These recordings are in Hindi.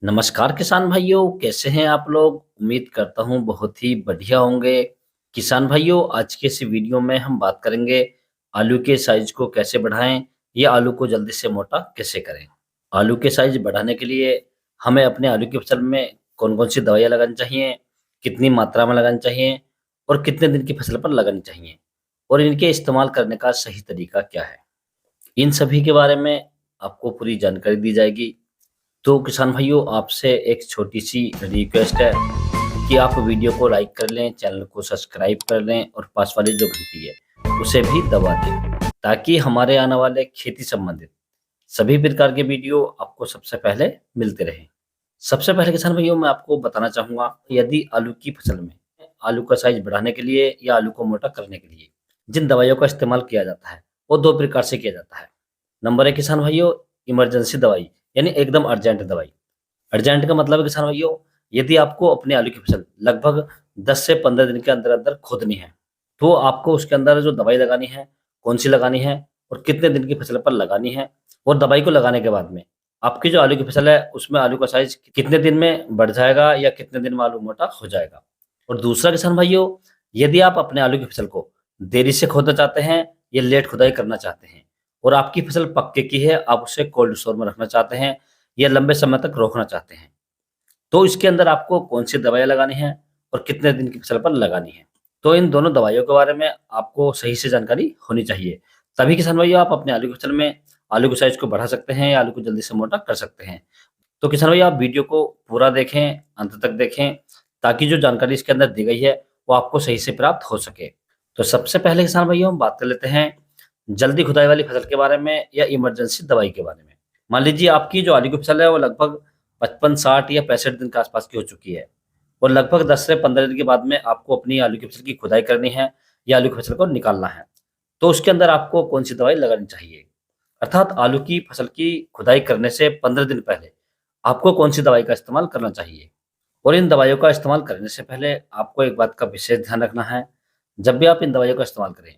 नमस्कार किसान भाइयों, कैसे हैं आप लोग? उम्मीद करता हूँ बहुत ही बढ़िया होंगे। किसान भाइयों, आज के इस वीडियो में हम बात करेंगे आलू के साइज को कैसे बढ़ाएं या आलू को जल्दी से मोटा कैसे करें। आलू के साइज बढ़ाने के लिए हमें अपने आलू की फसल में कौन-कौन सी दवाइयाँ लगानी चाहिए, कितनी मात्रा में लगानी चाहिए और कितने दिन की फसल पर लगानी चाहिए और इनके इस्तेमाल करने का सही तरीका क्या है। इन सभी के बारे में आपको पूरी जानकारी दी जाएगी। तो किसान भाइयों, आपसे एक छोटी-सी रिक्वेस्ट है कि आप वीडियो को लाइक कर लें, चैनल को सब्सक्राइब कर लें और पास वाली जो घंटी है, उसे भी दबा दें, ताकि हमारे आने वाले खेती संबंधित सभी प्रकार के वीडियो आपको सबसे पहले मिलते रहें। सबसे पहले किसान भाइयों, मैं आपको बताना चाहूँगा, यदि आलू की फसल में आलू का साइज़ बढ़ाने के लिए या आलू को मोटा करने के लिए जिन दवाइयों का इस्तेमाल किया जाता है, वो 2 प्रकार से किया जाता है। नंबर 1 किसान भाइयों, इमरजेंसी दवाई, यानी एकदम अर्जेंट दवाई। अर्जेंट का मतलब है किसान भाइयों, यदि आपको अपने आलू की फसल लगभग 10 से 15 दिन के अंदर-अंदर खोदनी है, तो आपको उसके अंदर जो दवाई लगानी है, कौन-सी लगानी है और कितने दिन की फसल पर लगानी है और दवाई को लगाने के बाद में आपकी जो आलू की फसल है, उसमें आलू का साइज़ कितने दिन में बढ़ जाएगा या कितने दिन में आलू मोटा हो जाएगा। और दूसरा किसान भाइयों, यदि आप अपने आलू की फसल को देरी से खोदना चाहते हैं या लेट खुदाई करना चाहते हैं और आपकी फसल पक्के की है, आप उसे कोल्ड स्टोर में रखना चाहते हैं या लंबे समय तक रोकना चाहते हैं, तो इसके अंदर आपको कौन-सी दवाइयाँ लगानी है और कितने दिन की फसल पर लगानी है। तो इन दोनों दवाइयों के बारे में आपको सही से जानकारी होनी चाहिए। तभी किसान भाइयों, आप अपने आलू की फसल में आलू के साइज़ को बढ़ा सकते हैं या आलू को जल्दी से मोटा कर सकते हैं। तो किसान भाई, आप वीडियो को पूरा देखें, अंत तक देखें, ताकि जो जानकारी इसके अंदर दी गई है, वो आपको सही से प्राप्त हो सके। तो सबसे पहले किसान भाइयों, हम बात कर लेते हैं जल्दी खुदाई वाली फसल के बारे में या इमरजेंसी दवाई के बारे में। मान लीजिए आपकी जो आलू की फसल है, वो लगभग 55, 60 या 65 दिन के आसपास की हो चुकी है और लगभग 10 से 15 दिन के बाद में आपको अपनी आलू की फसल की खुदाई करनी है या आलू की फसल को निकालना है। तो उसके अंदर आपको कौन-सी दवाई लगानी चाहिए? अर्थात आलू की फसल की खुदाई करने से 15 दिन पहले आपको कौन-सी दवाई का इस्तेमाल करना चाहिए? और इन दवाइयों का इस्तेमाल करने से पहले आपको एक बात का विशेष ध्यान रखना है, जब भी आप इन दवाइयों का इस्तेमाल करें,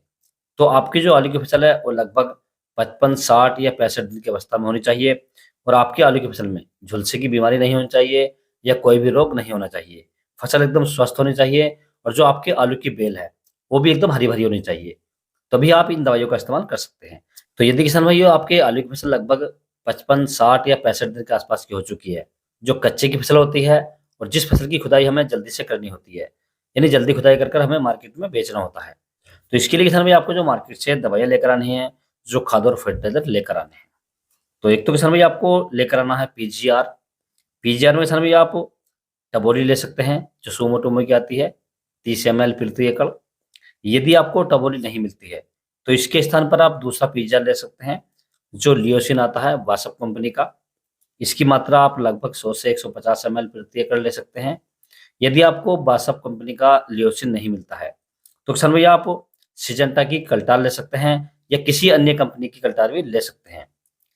तो आपकी जो आलू की फसल है, वो लगभग 55, 60 या 65 दिन की अवस्था में होनी चाहिए और आपकी आलू की फसल में झुलसे की बीमारी नहीं होनी चाहिए या कोई भी रोग नहीं होना चाहिए। फसल एकदम स्वस्थ होनी चाहिए और जो आपके आलू की बेल है, वो भी एकदम हरी-भरी होनी चाहिए। तभी आप इन दवाइयों का इस्तेमाल कर सकते हैं। तो यदि किसान भाइयों, आपके आलू की फसल लगभग 55, 60 या 65 दिन के आसपास की हो चुकी है, जो कच्चे की फसल होती है और जिस फसल की खुदाई हमें जल्दी से करनी होती है, यानी जल्दी खुदाई कर हमें मार्केट में बेचना होता है। तो इसके लिए किसान भाई, आपको जो मार्केट से दवाइयाँ लेकर आनी है, जो खाद और फर्टिलाइज़र लेकर आने हैं। तो एक तो किसान भाई, आपको लेकर आना है पीजीआर। पीजीआर में किसान भाई आप टबोली ले सकते हैं, जो सुमो-टोमो की आती है, 30 एमएल प्रति एकड़। यदि आपको टबोली नहीं मिलती है, तो इसके स्थान पर आप दूसरा पीजीआर ले सकते हैं, जो लियोसिन आता है वासप कंपनी का। इसकी मात्रा आप लगभग 100 से 150 एमएल प्रति एकड़ ले सकते हैं। यदि आपको बासप कंपनी का लियोसिन नहीं मिलता है, तो किसान भैया आप सिजेंटा की कल्टार ले सकते हैं या किसी अन्य कंपनी की कल्टार भी ले सकते हैं।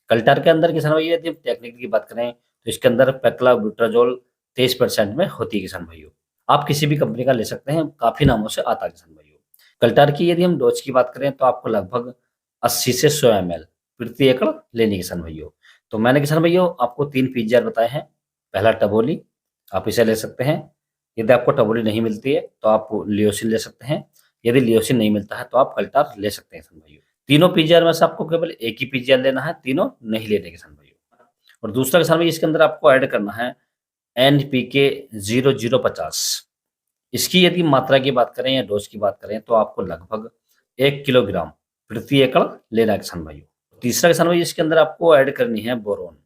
कल्टार के अंदर किसान भैया, यदि हम टेक्निक की बात करें, तो इसके अंदर पेक्लाबुटाजोल 23% में होती है किसान भाइयों। आप किसी भी कंपनी का ले सकते हैं, काफ़ी नामों से आता है किसान भाइयों। कल्टार की यदि हम डोज की बात करें, तो आपको लगभग 80 से 100 एमएल प्रति एकड़ लेनी है किसान भाइयों। तो मैंने किसान भाइयों आपको 3 पीजीआर बताए हैं। पहला टबोली, आप इसे ले सकते हैं। यदि आपको टबोली नहीं मिलती है, तो आप लियोसिन ले सकते हैं। यदि लियोसिन नहीं मिलता है, तो आप कल्टार ले सकते हैं किसान भाइयों। तीनों पीजीआर में से आपको केवल एक ही पीजीआर लेना है, तीनों नहीं लेने किसान भाइयों। और दूसरा किसान भाई, इसके अंदर आपको ऐड करना है एनपीके 0050। इसकी यदि मात्रा की बात करें या डोज की बात करें, तो आपको लगभग 1 किलोग्राम प्रति एकड़ लेना है किसान भाइयों। तीसरा किसान भाई, इसके अंदर आपको ऐड करनी है बोरोन।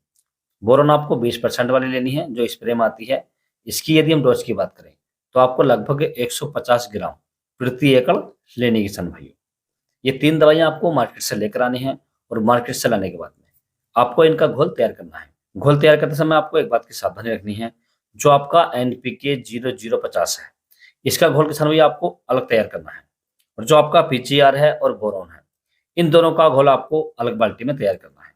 बोरोन आपको 20% वाली लेनी है, जो स्प्रे में आती है। इसकी यदि हम डोज की बात करें, तो आपको लगभग 150 ग्राम प्रति एकड़ लेनी है किसान भाइयों। ये 3 दवाइयाँ आपको मार्केट से लेकर आनी है और मार्केट से लाने के बाद में आपको इनका घोल तैयार करना है। घोल तैयार करते समय आपको एक बात की सावधानी रखनी है, जो आपका एनपीके 0050 है, इसका घोल किसान भैया आपको अलग तैयार करना है और जो आपका पीजीआर है और बोरोन है, इन दोनों का घोल आपको अलग बाल्टी में तैयार करना है।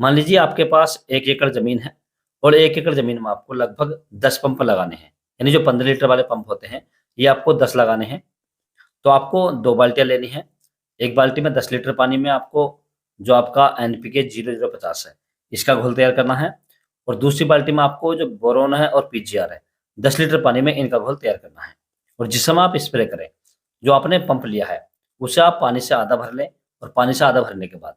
मान लीजिए आपके पास 1 एकड़ ज़मीन है और 1 एकड़ ज़मीन में आपको लगभग 10 पंप लगाने हैं, यानी जो 15 लीटर वाले पंप होते हैं, ये आपको 10 लगाने हैं। तो आपको 2 बाल्टियाँ लेनी हैं। एक बाल्टी में 10 लीटर पानी में आपको जो आपका एनपीके 0050 है, इसका घोल तैयार करना है और दूसरी बाल्टी में आपको जो बोरोन है और पीजीआर है 10 लीटर पानी में इनका घोल तैयार करना है। और जिस समय आप स्प्रे करें, जो आपने पंप लिया है उसे आप पानी से आधा भर लें और पानी से आधा भरने के बाद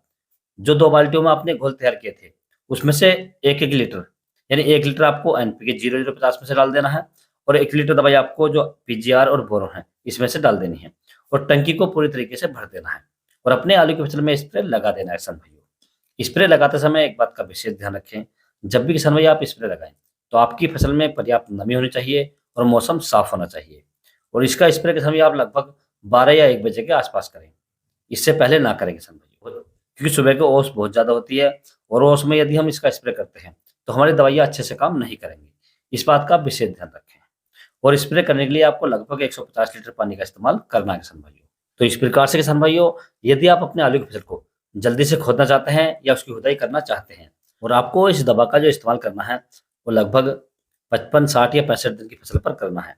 जो 2 बाल्टियों में आपने घोल तैयार किए थे, उसमें से 1-1 लीटर यानी 1 लीटर आपको एनपीके 0050 में से डाल देना है और 1 लीटर दवाई आपको जो पीजीआर और बोरोन है, इसमें से डाल देनी है और टंकी को पूरी तरीके से भर देना है और अपने आलू की फसल में स्प्रे लगा देना है किसान भाइयों। स्प्रे लगाते समय एक बात का विशेष ध्यान रखें, जब भी किसान भाई आप स्प्रे लगाएँ, तो आपकी फसल में पर्याप्त नमी होनी चाहिए और मौसम साफ होना चाहिए और इसका स्प्रे किसान भाई आप लगभग 12 या 1 बजे के आस-पास करें। इससे पहले ना करें किसान भाई, क्योंकि सुबह को ओस बहुत ज़्यादा होती है और ओस में यदि हम इसका स्प्रे करते हैं, तो हमारी दवाइयाँ अच्छे से काम नहीं करेंगी। इस बात का विशेष ध्यान रखें और स्प्रे करने के लिए आपको लगभग 150 लीटर पानी का इस्तेमाल करना है किसान भाइयों। तो इस प्रकार से किसान भाइयों, यदि आप अपने आलू की फसल को जल्दी से खोदना चाहते हैं या उसकी खुदाई करना चाहते हैं और आपको इस दवा का जो इस्तेमाल करना है, वो लगभग 55, 60 या 65 दिन की फसल पर करना है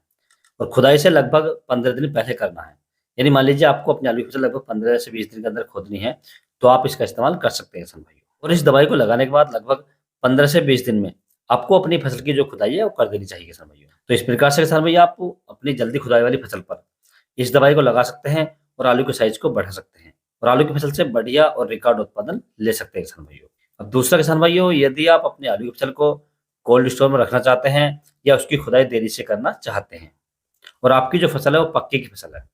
और खुदाई से लगभग 15 दिन पहले करना है। यानी मान लीजिए आपको अपनी आलू की फसल लगभग 15 से 20 दिन के अंदर खोदनी है, तो आप इसका इस्तेमाल कर सकते हैं किसान भाइयों। और इस दवाई को लगाने के बाद लगभग 15 से 20 दिन में आपको अपनी फसल की जो खुदाई है वो कर देनी चाहिए किसान भाइयों। तो इस प्रकार से किसान भैया आप अपनी जल्दी खुदाई वाली फसल पर इस दवाई को लगा सकते हैं और आलू के साइज को बढ़ा सकते हैं और आलू की फसल से बढ़िया और रिकॉर्ड उत्पादन ले सकते हैं किसान भाइयों। अब दूसरा किसान भाइयों, यदि आप अपने आलू की फसल को कोल्ड स्टोर में रखना चाहते हैं या उसकी खुदाई देरी से करना चाहते हैं और आपकी जो फसल है वो पक्के की फसल है,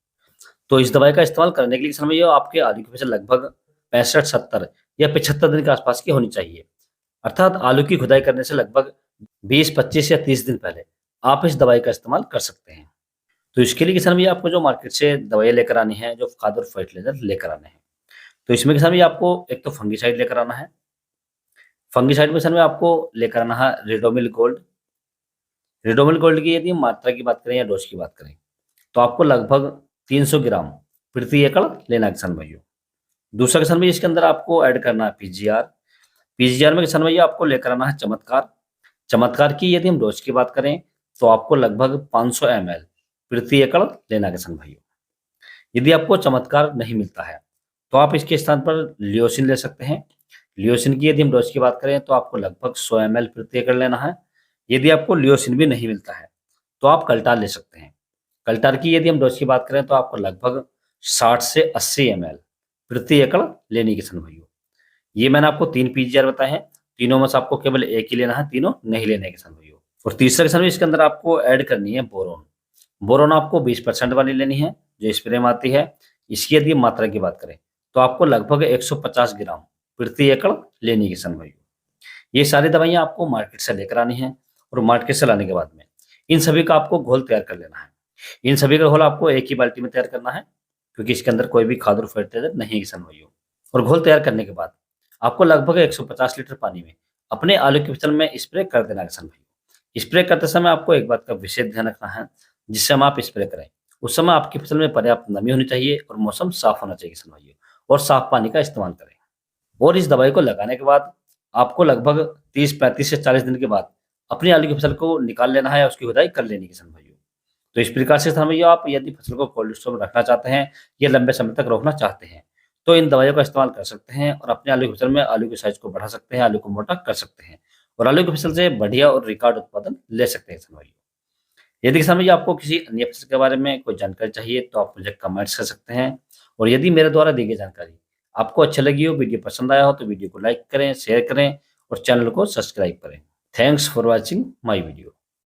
तो इस दवाई का इस्तेमाल करने के लिए किसान भैया आपके आलू की फसल लगभग 65, 70 या 75 दिन के आसपास की होनी चाहिए। अर्थात आलू की खुदाई करने से लगभग 20, 25 या 30 दिन पहले आप इस दवाई का इस्तेमाल कर सकते हैं। तो इसके लिए किसान भैया आपको जो मार्केट से दवाइयाँ लेकर आनी है, जो खाद और फर्टिलाइज़र लेकर आने हैं। तो इसमें किसान भैया आपको एक तो फंगिसाइड लेकर आना है। फंगिसाइड में किसान भैया आपको लेकर आना है रिडोमिल गोल्ड। रिडोमिल गोल्ड की यदि मात्रा की बात करें या डोज की बात करें, तो आपको लगभग 300 ग्राम प्रति एकड़ लेना है किसान भाइयों। दूसरा किसान भैया इसके अंदर आपको ऐड करना है पीजीआर। पीजीआर में किसान भैया आपको लेकर आना है चमत्कार। चमत्कार की यदि हम डोज की बात करें, तो आपको लगभग 500 एमएल प्रति एकड़ लेना है किसान भाइयों। यदि आपको चमत्कार नहीं मिलता है, तो आप इसके स्थान पर लियोसिन ले सकते हैं। लियोसिन की यदि हम डोज की बात करें, तो आपको लगभग 100 एमएल प्रति एकड़ लेना है। यदि आपको लियोसिन भी नहीं मिलता है, तो आप कल्टार ले सकते हैं। कल्टार की यदि हम डोज की बात करें, तो आपको लगभग 60 से 80 एमएल प्रति एकड़ लेनी है किसान भाइयों। ये मैंने आपको 3 पीजीआर बताए हैं, तीनों में से आपको केवल एक ही लेना है, तीनों नहीं लेने हैं किसान भाइयों। और तीसरा किसान भाई इसके अंदर आपको ऐड करनी है बोरोन। बोरोन आपको 20% वाली लेनी है, जो स्प्रे में आती है। इसकी यदि मात्रा की बात करें, तो आपको लगभग 150 ग्राम प्रति एकड़ लेनी है किसान भाइयों। ये सारी दवाइयाँ आपको मार्केट से लेकर आनी है और मार्केट से लाने के बाद में इन सभी का आपको घोल तैयार कर लेना है। इन सभी का घोल आपको एक ही बाल्टी में तैयार करना है, क्योंकि इसके अंदर कोई भी खाद और फर्टिलाइजर नहीं है किसान भाइयों। और घोल तैयार करने के बाद आपको लगभग 150 लीटर पानी में अपने आलू की फसल में स्प्रे कर देना है किसान भाइयों। स्प्रे करते समय आपको एक बात का विशेष ध्यान रखना है, जिस समय आप स्प्रे करें उस समय आपकी फसल में पर्याप्त नमी होनी चाहिए और मौसम साफ होना चाहिए किसान भाइयों, और साफ पानी का इस्तेमाल करें। और इस दवाई को लगाने के बाद आपको लगभग 30, 35 से 40 दिन के बाद अपनी आलू की फसल को निकाल लेना है या उसकी खुदाई कर लेनी है किसान भाइयों। तो इस प्रकार से किसान भैया आप यदि फसल को कोल्ड स्टोर में रखना चाहते हैं या लंबे समय तक रोकना चाहते हैं, तो इन दवाइयों का इस्तेमाल कर सकते हैं और अपने आलू की फसल में आलू के साइज को बढ़ा सकते हैं, आलू को मोटा कर सकते हैं और आलू की फसल से बढ़िया और रिकॉर्ड उत्पादन ले सकते हैं किसान भाइयों। यदि किसान भैया आपको किसी अन्य फसल के बारे में कोई जानकारी चाहिए, तो आप मुझे कमेंट्स कर सकते हैं। और यदि मेरे द्वारा दी गई जानकारी आपको अच्छी लगी हो, वीडियो पसंद आया हो, तो वीडियो को लाइक करें, शेयर करें और चैनल को सब्सक्राइब करें। Thanks for watching my video.